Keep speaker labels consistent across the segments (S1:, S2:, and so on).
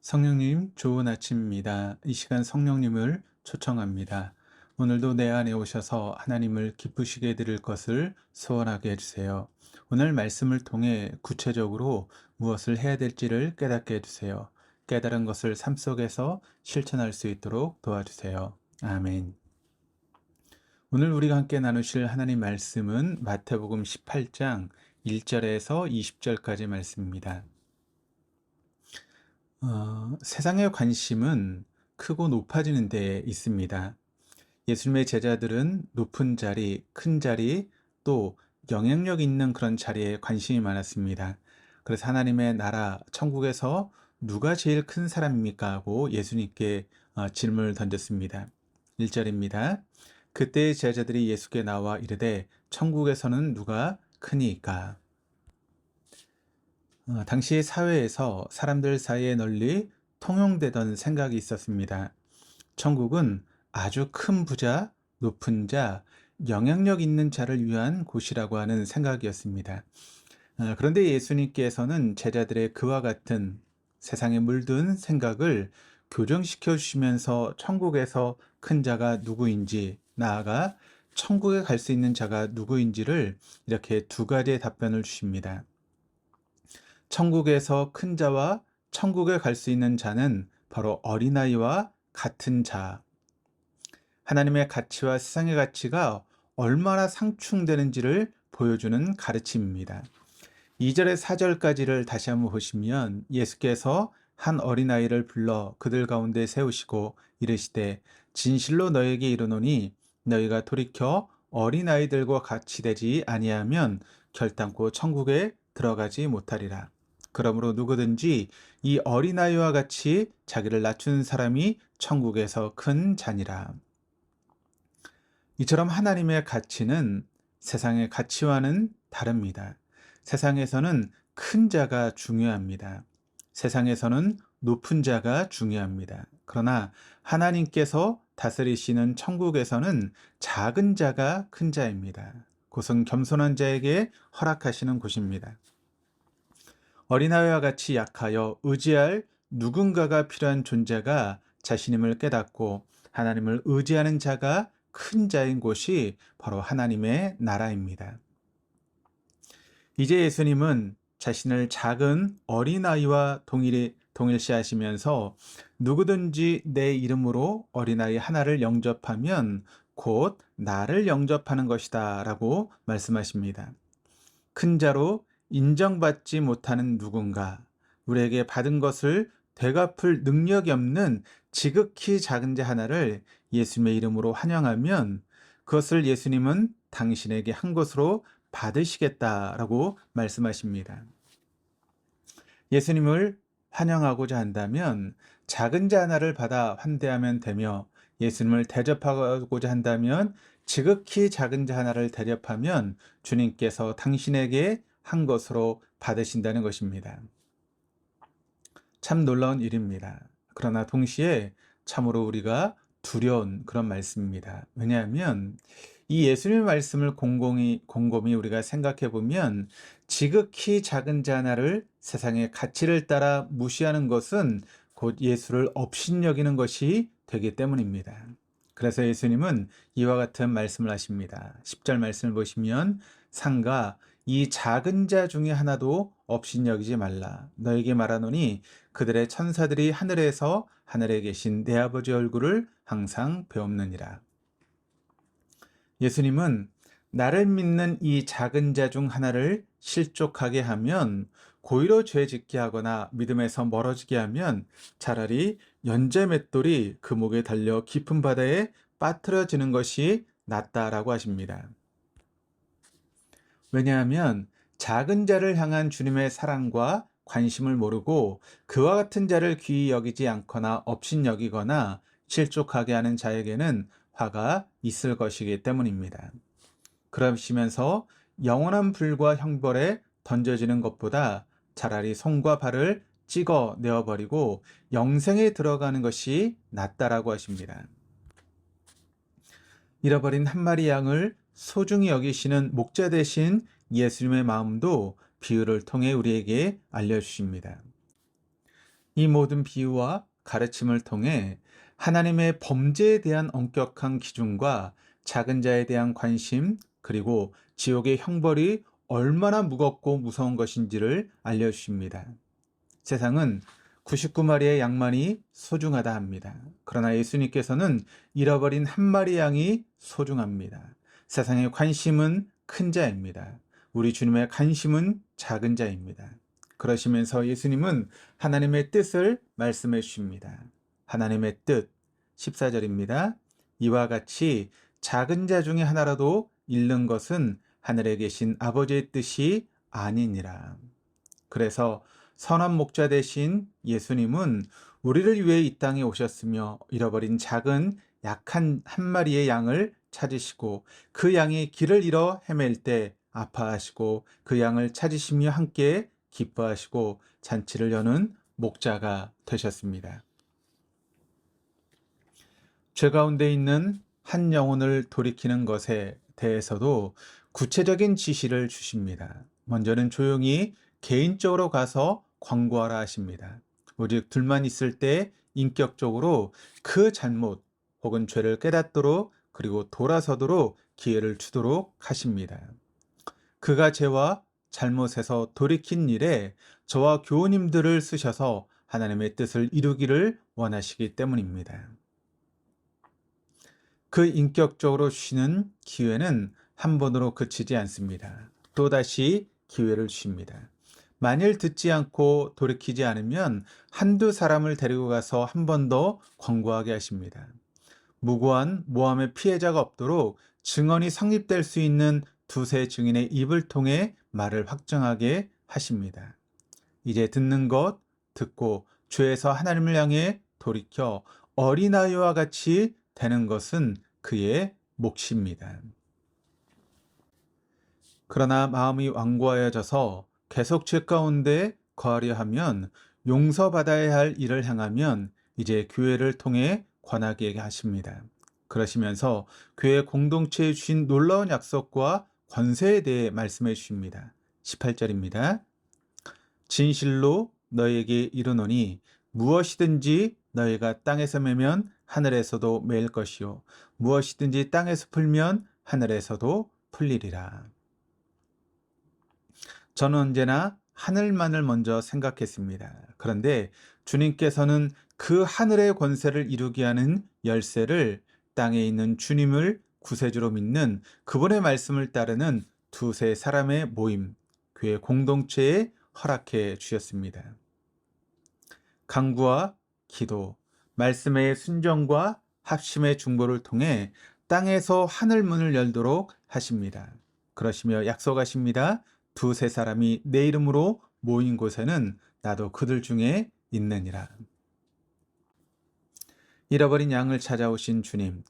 S1: 성령님, 좋은 아침입니다. 이 시간 성령님을 초청합니다. 오늘도 내 안에 오셔서 하나님을 기쁘시게 해드릴 것을 소원하게 해주세요. 오늘 말씀을 통해 구체적으로 무엇을 해야 될지를 깨닫게 해주세요. 깨달은 것을 삶 속에서 실천할 수 있도록 도와주세요. 아멘. 오늘 우리가 함께 나누실 하나님 말씀은 마태복음 18장 1절에서 20절까지 말씀입니다. 세상의 관심은 크고 높아지는 데 있습니다. 예수님의 제자들은 높은 자리, 큰 자리, 또 영향력 있는 그런 자리에 관심이 많았습니다. 그래서 하나님의 나라, 천국에서 누가 제일 큰 사람입니까? 하고 예수님께 질문을 던졌습니다. 1절입니다. 그때 제자들이 예수께 나와 이르되 천국에서는 누가 크니까? 당시 사회에서 사람들 사이에 널리 통용되던 생각이 있었습니다. 천국은 아주 큰 부자, 높은 자, 영향력 있는 자를 위한 곳이라고 하는 생각이었습니다. 그런데 예수님께서는 제자들의 그와 같은 세상에 물든 생각을 교정시켜 주시면서 천국에서 큰 자가 누구인지, 나아가 천국에 갈 수 있는 자가 누구인지를 이렇게 두 가지의 답변을 주십니다. 천국에서 큰 자와 천국에 갈 수 있는 자는 바로 어린아이와 같은 자. 하나님의 가치와 세상의 가치가 얼마나 상충되는지를 보여주는 가르침입니다. 2절에 4절까지를 다시 한번 보시면 예수께서 한 어린아이를 불러 그들 가운데 세우시고 이르시되 진실로 너에게 이르노니 너희가 돌이켜 어린아이들과 같이 되지 아니하면 결단코 천국에 들어가지 못하리라. 그러므로 누구든지 이 어린아이와 같이 자기를 낮춘 사람이 천국에서 큰 자니라. 이처럼 하나님의 가치는 세상의 가치와는 다릅니다. 세상에서는 큰 자가 중요합니다. 세상에서는 높은 자가 중요합니다. 그러나 하나님께서 다스리시는 천국에서는 작은 자가 큰 자입니다. 그것은 겸손한 자에게 허락하시는 곳입니다. 어린아이와 같이 약하여 의지할 누군가가 필요한 존재가 자신임을 깨닫고 하나님을 의지하는 자가 큰 자인 곳이 바로 하나님의 나라입니다. 이제 예수님은 자신을 작은 어린아이와 동일시하시면서 누구든지 내 이름으로 어린아이 하나를 영접하면 곧 나를 영접하는 것이다 라고 말씀하십니다. 큰 자로 인정받지 못하는 누군가, 우리에게 받은 것을 되갚을 능력이 없는 지극히 작은 자 하나를 예수님의 이름으로 환영하면 그것을 예수님은 당신에게 한 것으로 받으시겠다라고 말씀하십니다. 예수님을 환영하고자 한다면 작은 자 하나를 받아 환대하면 되며 예수님을 대접하고자 한다면 지극히 작은 자 하나를 대접하면 주님께서 당신에게 한 것으로 받으신다는 것입니다. 참 놀라운 일입니다. 그러나 동시에 참으로 우리가 두려운 그런 말씀입니다. 왜냐하면 이 예수님의 말씀을 곰곰이 우리가 생각해 보면 지극히 작은 자 하나를 세상의 가치를 따라 무시하는 것은 곧 예수를 업신여기는 것이 되기 때문입니다. 그래서 예수님은 이와 같은 말씀을 하십니다. 10절 말씀을 보시면 상가 이 작은 자 중에 하나도 업신여기지 말라. 너에게 말하노니 그들의 천사들이 하늘에서 하늘에 계신 내 아버지 얼굴을 항상 배옵느니라. 예수님은 나를 믿는 이 작은 자 중 하나를 실족하게 하면 고의로 죄 짓게 하거나 믿음에서 멀어지게 하면 차라리 연재맷돌이 그 목에 달려 깊은 바다에 빠뜨려지는 것이 낫다라고 하십니다. 왜냐하면 작은 자를 향한 주님의 사랑과 관심을 모르고 그와 같은 자를 귀히 여기지 않거나 업신여기거나 실족하게 하는 자에게는 화가 있을 것이기 때문입니다. 그러시면서 영원한 불과 형벌에 던져지는 것보다 차라리 손과 발을 찍어 내어버리고 영생에 들어가는 것이 낫다라고 하십니다. 잃어버린 한 마리 양을 소중히 여기시는 목자 되신 예수님의 마음도 비유를 통해 우리에게 알려주십니다. 이 모든 비유와 가르침을 통해 하나님의 범죄에 대한 엄격한 기준과 작은 자에 대한 관심, 그리고 지옥의 형벌이 얼마나 무겁고 무서운 것인지를 알려주십니다. 세상은 99마리의 양만이 소중하다 합니다. 그러나 예수님께서는 잃어버린 한 마리 양이 소중합니다. 세상의 관심은 큰 자입니다. 우리 주님의 관심은 작은 자입니다. 그러시면서 예수님은 하나님의 뜻을 말씀해 주십니다. 하나님의 뜻, 14절입니다. 이와 같이 작은 자 중에 하나라도 잃는 것은 하늘에 계신 아버지의 뜻이 아니니라. 그래서 선한 목자 되신 예수님은 우리를 위해 이 땅에 오셨으며 잃어버린 작은 약한 한 마리의 양을 찾으시고 그 양이 길을 잃어 헤맬 때 아파하시고 그 양을 찾으시며 함께 기뻐하시고 잔치를 여는 목자가 되셨습니다. 죄 가운데 있는 한 영혼을 돌이키는 것에 대해서도 구체적인 지시를 주십니다. 먼저는 조용히 개인적으로 가서 권고하라 하십니다. 오직 둘만 있을 때 인격적으로 그 잘못 혹은 죄를 깨닫도록 그리고 돌아서도록 기회를 주도록 하십니다. 그가 죄와 잘못에서 돌이킨 일에 저와 교우님들을 쓰셔서 하나님의 뜻을 이루기를 원하시기 때문입니다. 그 인격적으로 주시는 기회는 한 번으로 그치지 않습니다. 또다시 기회를 주십니다. 만일 듣지 않고 돌이키지 않으면 한두 사람을 데리고 가서 한 번 더 권고하게 하십니다. 무고한 모함의 피해자가 없도록 증언이 성립될 수 있는 두세 증인의 입을 통해 말을 확정하게 하십니다. 이제 듣는 것, 듣고 죄에서 하나님을 향해 돌이켜 어린아이와 같이 되는 것은 그의 몫입니다. 그러나 마음이 완고하여져서 계속 죄 가운데 거하려 하면 용서받아야 할 일을 행하면 이제 교회를 통해 권하게 하십니다. 그러시면서 교회 공동체에 주신 놀라운 약속과 권세에 대해 말씀해 주십니다. 18절입니다. 진실로 너에게 이르노니 무엇이든지 너희가 땅에서 매면 하늘에서도 매일 것이요 무엇이든지 땅에서 풀면 하늘에서도 풀리리라. 저는 언제나 하늘만을 먼저 생각했습니다. 그런데 주님께서는 그 하늘의 권세를 이루게 하는 열쇠를 땅에 있는 주님을 구세주로 믿는 그분의 말씀을 따르는 두세 사람의 모임, 교회 공동체에 허락해 주셨습니다. 간구와 기도, 말씀의 순종과 합심의 중보를 통해 땅에서 하늘 문을 열도록 하십니다. 그러시며 약속하십니다. 두세 사람이 내 이름으로 모인 곳에는 나도 그들 중에 있느니라. 잃어버린 양을 찾아오신 주님,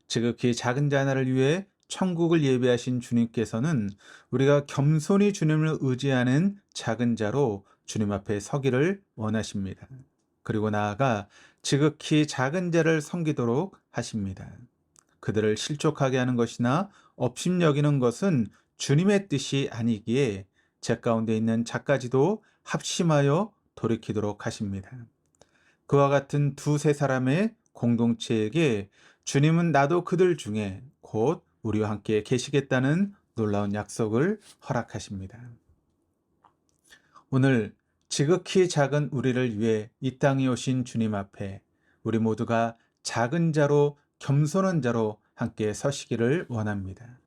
S1: 지극히 작은 자 하나를 위해 천국을 예비하신 주님께서는 우리가 겸손히 주님을 의지하는 작은 자로 주님 앞에 서기를 원하십니다. 그리고 나아가 지극히 작은 자를 섬기도록 하십니다. 그들을 실족하게 하는 것이나 업신여기는 것은 주님의 뜻이 아니기에 제 가운데 있는 자까지도 합심하여 돌이키도록 하십니다. 그와 같은 두세 사람의 공동체에게 주님은 나도 그들 중에 곧 우리와 함께 계시겠다는 놀라운 약속을 허락하십니다. 오늘 지극히 작은 우리를 위해 이 땅에 오신 주님 앞에 우리 모두가 작은 자로 겸손한 자로 함께 서시기를 원합니다.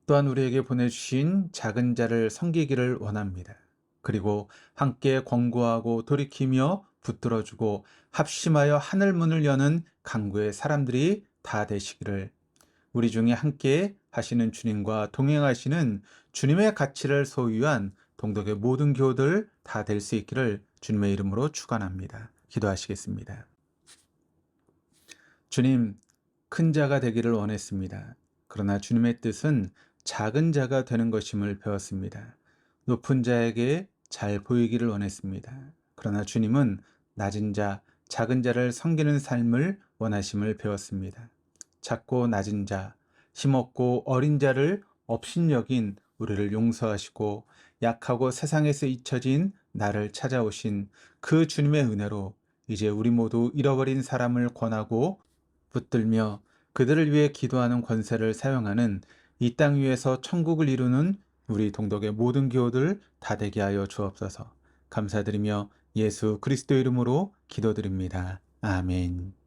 S1: 또한 우리에게 보내주신 작은 자를 섬기기를 원합니다. 그리고 함께 권고하고 돌이키며 붙들어주고 합심하여 하늘 문을 여는 강구의 사람들이 다 되시기를 우리 중에 함께 하시는 주님과 동행하시는 주님의 가치를 소유한 동덕의 모든 교우들 다 될 수 있기를 주님의 이름으로 축원합니다. 기도하시겠습니다. 주님, 큰 자가 되기를 원했습니다. 그러나 주님의 뜻은 작은 자가 되는 것임을 배웠습니다. 높은 자에게 잘 보이기를 원했습니다. 그러나 주님은 낮은 자, 작은 자를 섬기는 삶을 원하심을 배웠습니다. 작고 낮은 자, 힘없고 어린 자를 업신여긴 우리를 용서하시고 약하고 세상에서 잊혀진 나를 찾아오신 그 주님의 은혜로 이제 우리 모두 잃어버린 사람을 권하고 붙들며 그들을 위해 기도하는 권세를 사용하는 이 땅 위에서 천국을 이루는 우리 동덕의 모든 교우들 다 되게 하여 주옵소서. 감사드리며 예수 그리스도 이름으로 기도드립니다. 아멘.